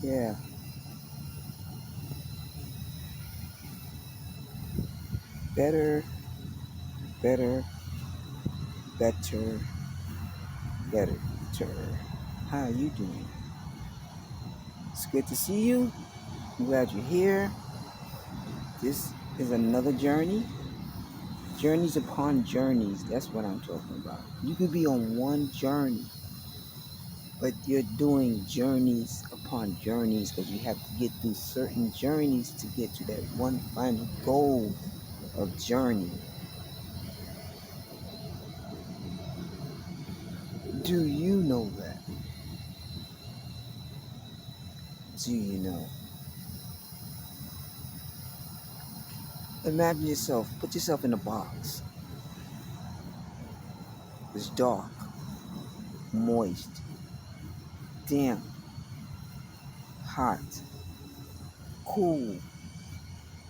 Yeah. Better, better, better, better. How are you doing? It's good to see you. I'm glad you're here. This is another journey. Journeys upon journeys. That's what I'm talking about. You could be on one journey, but you're doing journeys upon journeys because you have to get through certain journeys to get to that one final goal of journey. Do you know that? Do you know? Imagine yourself, put yourself in a box. It's dark, moist, damp, hot, cool,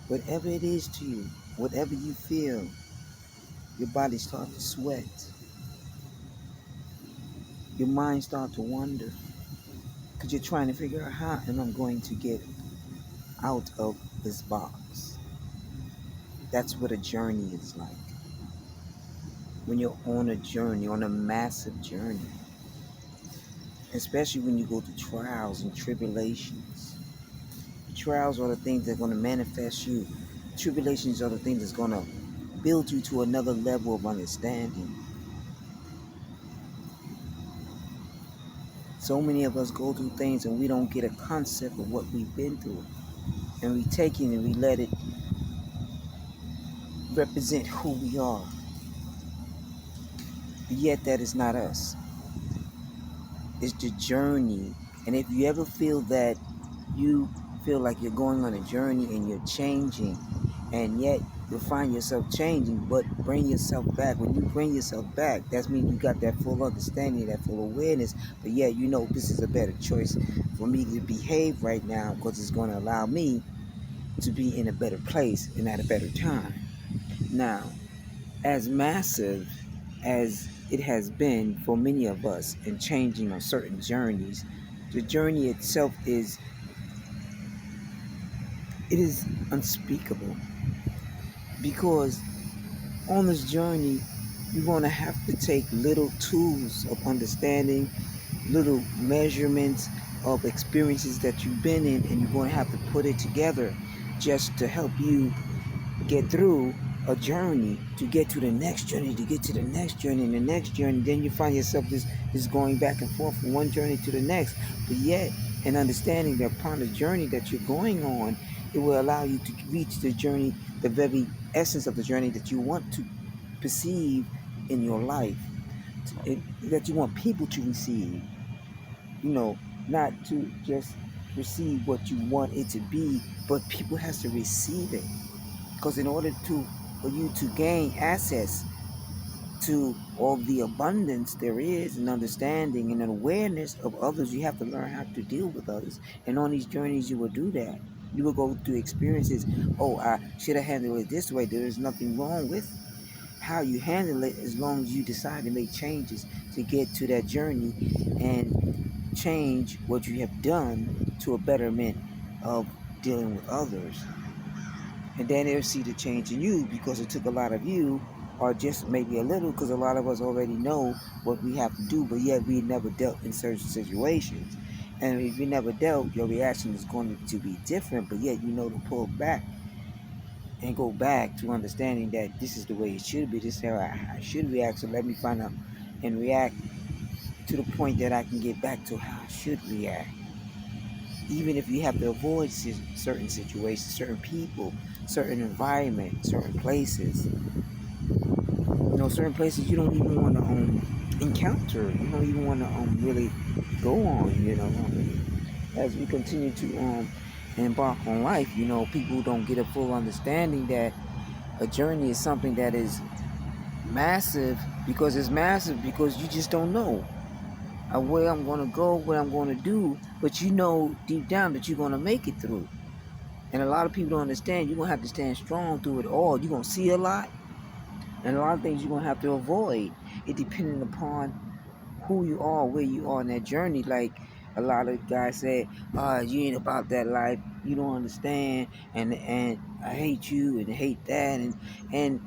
whatever it is to you, whatever you feel, your body starts to sweat, your mind starts to wander, because you're trying to figure out how am I going to get out of this box. That's what a journey is like. When you're on a journey, on a massive journey, especially when you go through trials and tribulations. Trials are the things that are going to manifest you. Tribulations are the things that's going to build you to another level of understanding. So many of us go through things and we don't get a concept of what we've been through. And we take it and we let it represent who we are. But yet that is not us. It's the journey. And if you ever feel that you feel like you're going on a journey and you're changing, and yet you'll find yourself changing, but bring yourself back. When you bring yourself back, that means you got that full understanding, that full awareness, but yeah, you know this is a better choice for me to behave right now because it's going to allow me to be in a better place and at a better time. Now, as massive as it has been for many of us in changing on certain journeys, the journey itself is unspeakable, because on this journey you're going to have to take little tools of understanding, little measurements of experiences that you've been in, and you're going to have to put it together just to help you get through a journey, to get to the next journey, to get to the next journey and the next journey. Then you find yourself just going back and forth from one journey to the next. But yet, in understanding that upon the journey that you're going on, it will allow you to reach the journey, the very essence of the journey that you want to perceive in your life, that you want people to receive. You know, not to just receive what you want it to be, but people has to receive it. Because in order for you to gain access to all the abundance there is, and understanding and an awareness of others, you have to learn how to deal with others. And on these journeys, you will do that. You will go through experiences. Oh, I should have handled it this way. There is nothing wrong with how you handle it, as long as you decide to make changes to get to that journey and change what you have done to a betterment of dealing with others. And then they'll see the change in you, because it took a lot of you, or just maybe a little, because a lot of us already know what we have to do, but yet we never dealt in certain situations. And if you never dealt, your reaction is going to be different, but yet you know to pull back and go back to understanding that this is the way it should be, this is how I should react, so let me find out and react to the point that I can get back to how I should react. Even if you have to avoid certain situations, certain people, certain environments, certain places, certain places you don't even want to encounter, you don't even want to really go on, as we continue to embark on life. People don't get a full understanding that a journey is something that is massive, because it's massive because you just don't know where I'm going to go, what I'm going to do, but you know deep down that you're going to make it through. And a lot of people don't understand. You're going to have to stand strong through it all. You're going to see a lot, and a lot of things you're going to have to avoid. It depending upon who you are, where you are in that journey. Like, A lot of guys say, you ain't about that life, you don't understand, and I hate you and hate that, and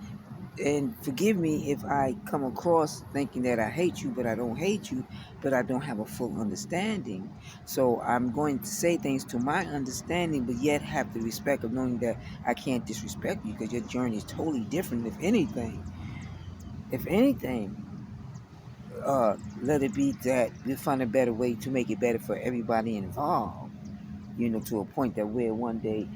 and forgive me if I come across thinking that I hate you, but I don't hate you, but I don't have a full understanding. So I'm going to say things to my understanding, but yet have the respect of knowing that I can't disrespect you because your journey is totally different. If anything, let it be that we find a better way to make it better for everybody involved. To a point that where one day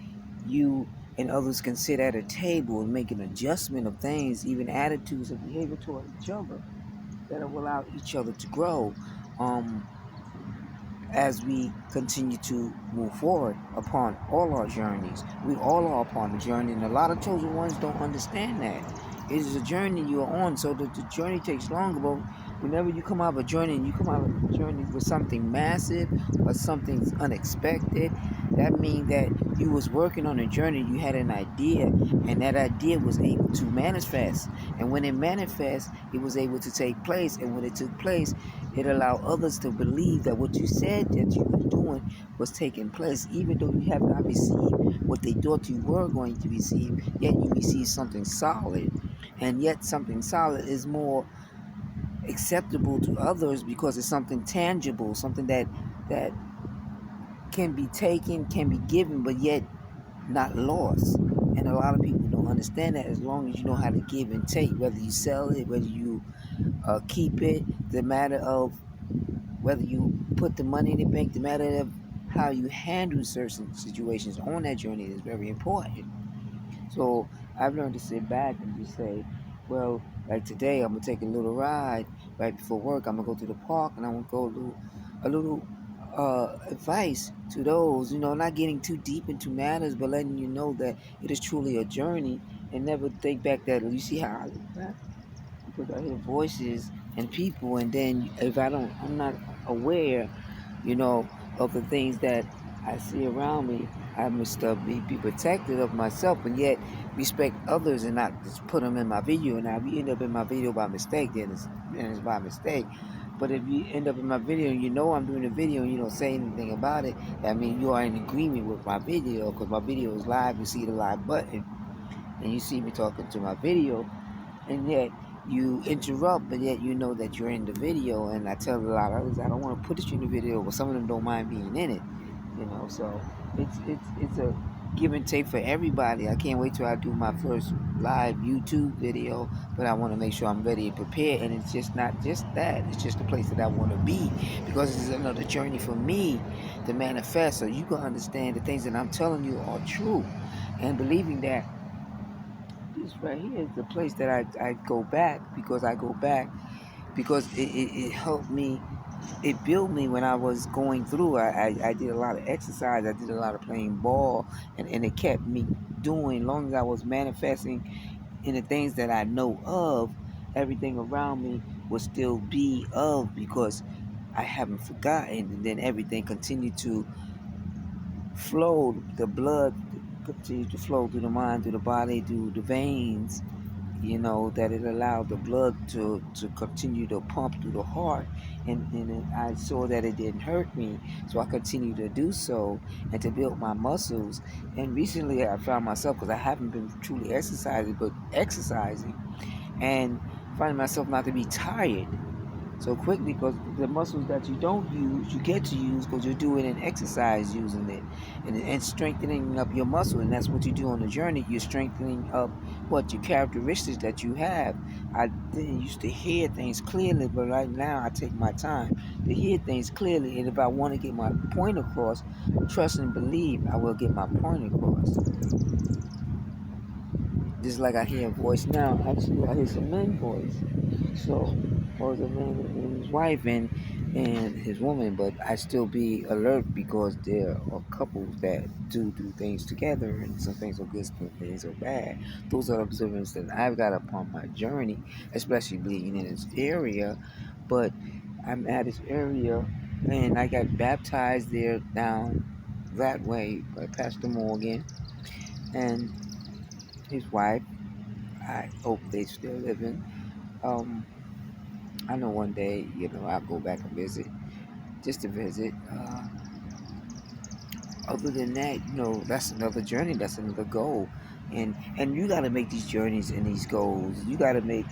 you and others can sit at a table and make an adjustment of things, even attitudes and behavior toward each other that will allow each other to grow. Um, as we continue to move forward upon all our journeys. We all are upon the journey, and a lot of chosen ones don't understand that. It is a journey you are on, so that the journey takes longer. But whenever you come out of a journey and you come out of a journey with something massive or something unexpected, that means that you was working on a journey, you had an idea, and that idea was able to manifest. And when it manifests, it was able to take place. And when it took place, it allowed others to believe that what you said that you were doing was taking place, even though you have not received what they thought you were going to receive, yet you received something solid. And yet something solid is more acceptable to others because it's something tangible, something that can be taken, can be given, but yet not lost. And a lot of people don't understand that. As long as you know how to give and take, whether you sell it, whether you keep it, the matter of whether you put the money in the bank, the matter of how you handle certain situations on that journey is very important. So I've learned to sit back and just say, well, like today, I'm gonna take a little ride right before work. I'm gonna go to the park and I'm gonna go a little advice to those, not getting too deep into matters, but letting you know that it is truly a journey, and never think back that you see how I look back because I hear voices and people, and then if I'm not aware, you know, of the things that I see around me, I must be protected of myself, and yet respect others and not just put them in my video. And if you end up in my video by mistake, then it's by mistake. But if you end up in my video and you know I'm doing a video and you don't say anything about it, that means you are in agreement with my video because my video is live. You see the live button and you see me talking to my video, and yet you interrupt, but yet you know that you're in the video. And I tell a lot of others I don't want to put you in the video, but some of them don't mind being in it. So it's a give and take for everybody. I can't wait till I do my first live YouTube video, but I want to make sure I'm ready and prepared. And it's just not just that; it's just the place that I want to be, because it's another journey for me to manifest. So you can understand the things that I'm telling you are true, and believing that this right here is the place that I go back, because I go back because it helped me, it built me when I was going through. I did a lot of exercise, I did a lot of playing ball, and it kept me doing. Long as I was manifesting in the things that I know of, everything around me will still be of, because I haven't forgotten. And then everything continued to flow, the blood continued to flow through the mind, through the body, through the veins, that it allowed the blood to continue to pump through the heart. And I saw that it didn't hurt me, so I continued to do so and to build my muscles. And recently I found myself, because I haven't been truly exercising, but exercising, and finding myself not to be tired so quickly, because the muscles that you don't use, you get to use because you're doing an exercise using it, and strengthening up your muscle. And that's what you do on the journey. You're strengthening up what your characteristics that you have. I didn't used to hear things clearly, but right now I take my time to hear things clearly. And if I want to get my point across, trust and believe I will get my point across. Just like I hear a voice now, actually I hear some men's voice. So, or the man and his wife and his woman, but I still be alert because there are couples that do things together, and some things are good, some things are bad. Those are observations that I've got upon my journey, especially being in this area. But I'm at this area, and I got baptized there down that way by Pastor Morgan and his wife. I hope they still living. Um, I know one day, I'll go back and visit just to visit. Other than that, that's another journey. That's another goal, and you got to make these journeys and these goals. You got to make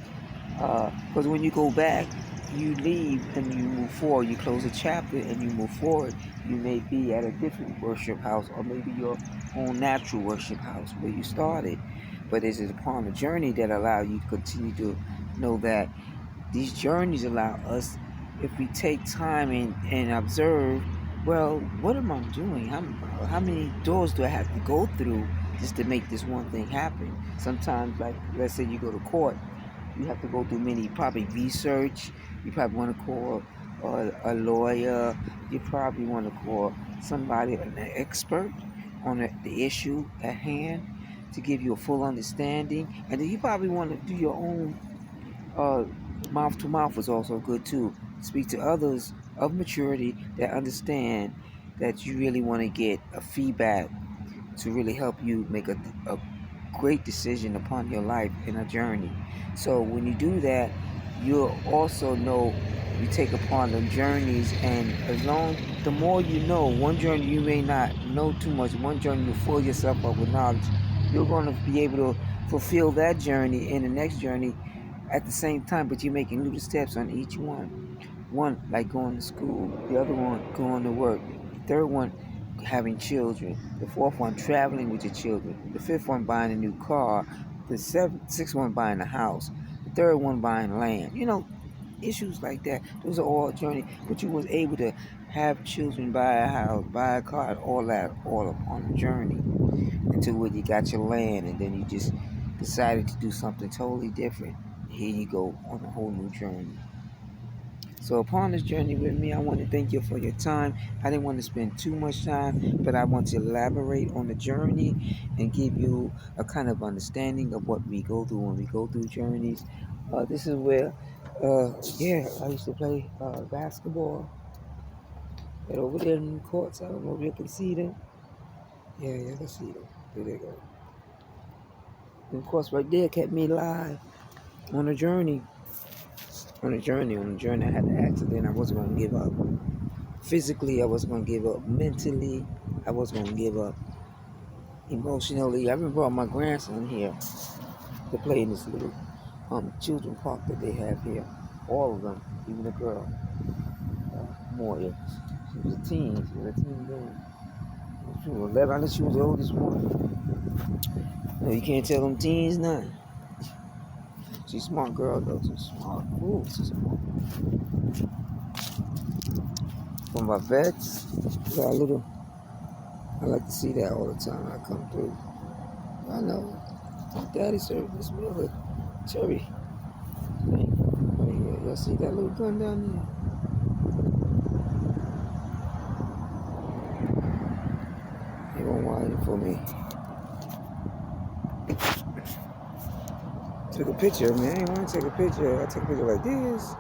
because when you go back, you leave and you move forward. You close a chapter and you move forward. You may be at a different worship house or maybe your own natural worship house where you started. But it is upon the journey that allow you to continue to know that these journeys allow us, if we take time and observe, well, what am I doing? How many doors do I have to go through just to make this one thing happen? Sometimes, like, let's say you go to court, you have to go through many, probably research. You probably want to call a lawyer. You probably want to call somebody, an expert on the issue at hand to give you a full understanding. And then you probably want to do your own uh, mouth to mouth was also good too. Speak to others of maturity that understand that you really want to get a feedback to really help you make a great decision upon your life in a journey. So when you do that, you'll also know you take upon the journeys, and as long the more you know, one journey you may not know too much, one journey you fill yourself up with knowledge, you're going to be able to fulfill that journey in the next journey at the same time, but you're making little steps on each one. One, like going to school. The other one, going to work. The third one, having children. The fourth one, traveling with your children. The fifth one, buying a new car. The sixth one, buying a house. The third one, buying land. Issues like that. Those are all journey. But you was able to have children, buy a house, buy a car, all that, all upon a journey until when you got your land, and then you just decided to do something totally different. Here you go on a whole new journey. So upon this journey with me, I want to thank you for your time. I didn't want to spend too much time, but I want to elaborate on the journey and give you a kind of understanding of what we go through when we go through journeys. This is where, yeah, I used to play basketball. And over there in the courts, I don't know if you can see them. Yeah, you can see them. There they go. And of course, right there kept me alive on a journey. On a journey, I had an accident. I wasn't going to give up. Physically, I wasn't going to give up. Mentally, I wasn't going to give up. Emotionally, I even brought my grandson here to play in this little children park that they have here. All of them, even the girl, Moya. She was a teen. She was a teen girl. She was 11. I think she was the oldest one. No, you can't tell them teens nothing. She's a smart girl though. She's smart. Ooh, she's smart. From my vets, got a little. I like to see that all the time when I come through. I know. Daddy served this meal with cherry. Right here. Y'all see that little gun down there? He won't whine for me. Took a picture, man. I ain't want to take a picture. I take a picture like this.